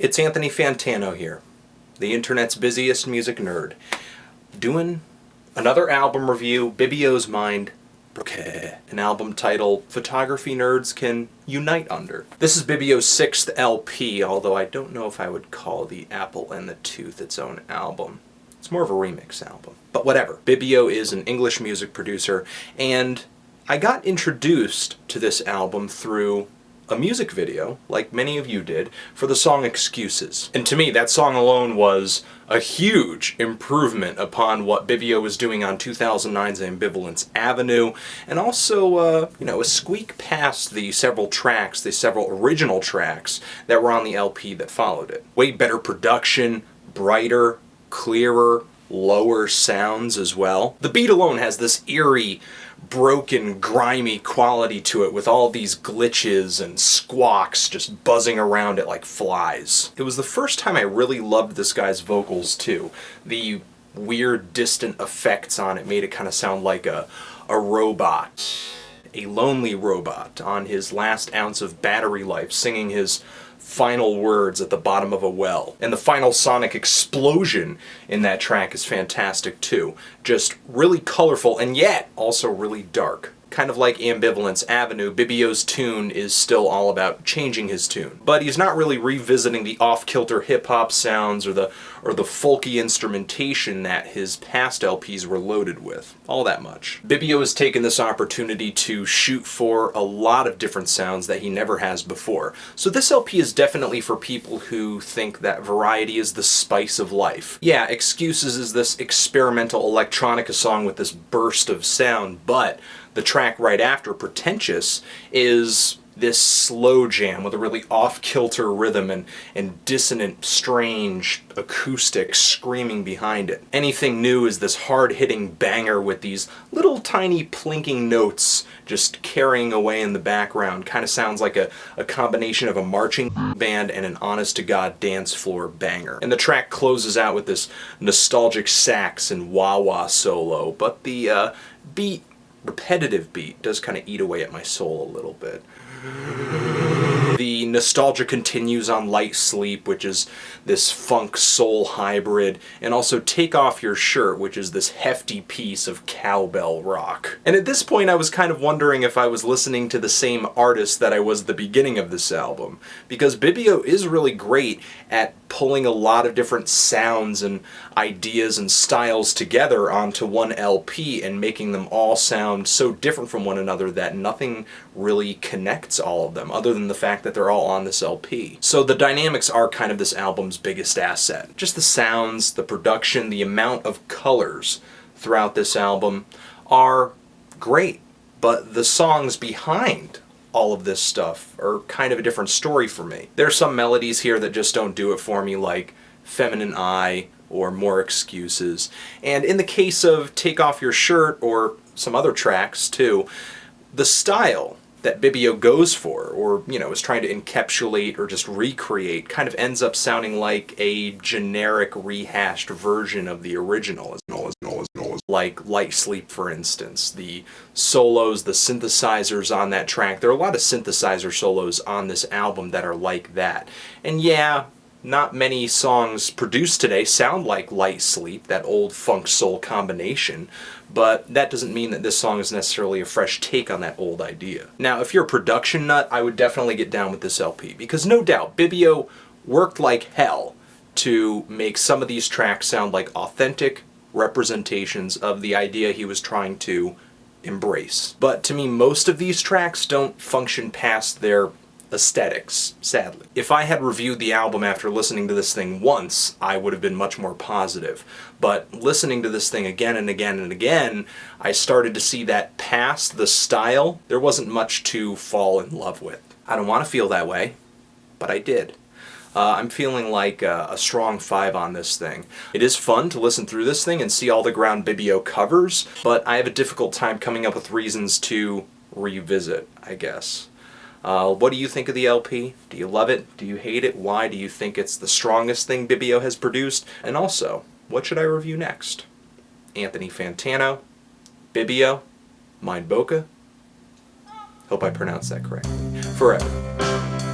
It's Anthony Fantano here, the internet's busiest music nerd, doing another album review, Bibio's Mind, Bokeh, an album title photography nerds can unite under. This is Bibio's 6th LP, although I don't know if I would call The Apple and the Tooth its own album. It's more of a remix album. But whatever. Bibio is an English music producer, and I got introduced to this album through a music video, like many of you did, for the song Excuses. And to me, that song alone was a huge improvement upon what Bibio was doing on 2009's Ambivalence Avenue, and also, a squeak past the several original tracks that were on the LP that followed it. Way better production, brighter, clearer, lower sounds as well. The beat alone has this eerie, broken, grimy quality to it with all these glitches and squawks just buzzing around it like flies. It was the first time I really loved this guy's vocals too. The weird distant effects on it made it kind of sound like a robot. A lonely robot on his last ounce of battery life singing his final words at the bottom of a well. And the final sonic explosion in that track is fantastic too. Just really colorful and yet also really dark. Kind of like Ambivalence Avenue, Bibio's tune is still all about changing his tune. But he's not really revisiting the off-kilter hip-hop sounds or the folky instrumentation that his past LPs were loaded with. All that much. Bibio has taken this opportunity to shoot for a lot of different sounds that he never has before. So this LP is definitely for people who think that variety is the spice of life. Yeah, Excuses is this experimental electronica song with this burst of sound, but the track right after, Pretentious, is this slow jam with a really off-kilter rhythm and dissonant, strange acoustic screaming behind it. Anything New is this hard-hitting banger with these little tiny plinking notes just carrying away in the background. Kind of sounds like a combination of a marching band and an honest-to-God dance floor banger. And the track closes out with this nostalgic sax and wah-wah solo, but the repetitive beat does kind of eat away at my soul a little bit. The nostalgia continues on Light Sleep, which is this funk soul hybrid, and also Take Off Your Shirt, which is this hefty piece of cowbell rock. And at this point I was kind of wondering if I was listening to the same artist that I was at the beginning of this album, because Bibio is really great at pulling a lot of different sounds and ideas and styles together onto one LP and making them all sound so different from one another that nothing really connects all of them, other than the fact that they're all on this LP. So the dynamics are kind of this album's biggest asset. Just the sounds, the production, the amount of colors throughout this album are great, but the songs behind all of this stuff are kind of a different story for me. There are some melodies here that just don't do it for me, like Feminine Eye or More Excuses. And in the case of Take Off Your Shirt, or some other tracks too, the style that Bibio goes for, or, is trying to encapsulate or just recreate, kind of ends up sounding like a generic rehashed version of the original. Like Light Sleep, for instance. The solos, the synthesizers on that track, there are a lot of synthesizer solos on this album that are like that. And yeah, not many songs produced today sound like Light Sleep, that old funk soul combination, but that doesn't mean that this song is necessarily a fresh take on that old idea. Now, if you're a production nut, I would definitely get down with this LP, because no doubt Bibio worked like hell to make some of these tracks sound like authentic representations of the idea he was trying to embrace. But to me, most of these tracks don't function past their aesthetics, sadly. If I had reviewed the album after listening to this thing once, I would have been much more positive. But listening to this thing again and again and again, I started to see that past the style, there wasn't much to fall in love with. I don't want to feel that way, but I did. I'm feeling like a strong 5 on this thing. It is fun to listen through this thing and see all the ground Bibio covers, but I have a difficult time coming up with reasons to revisit, I guess. What do you think of the LP? Do you love it? Do you hate it? Why do you think it's the strongest thing Bibio has produced? And also, what should I review next? Anthony Fantano, Bibio, Mind Bokeh. Hope I pronounced that correctly. Forever.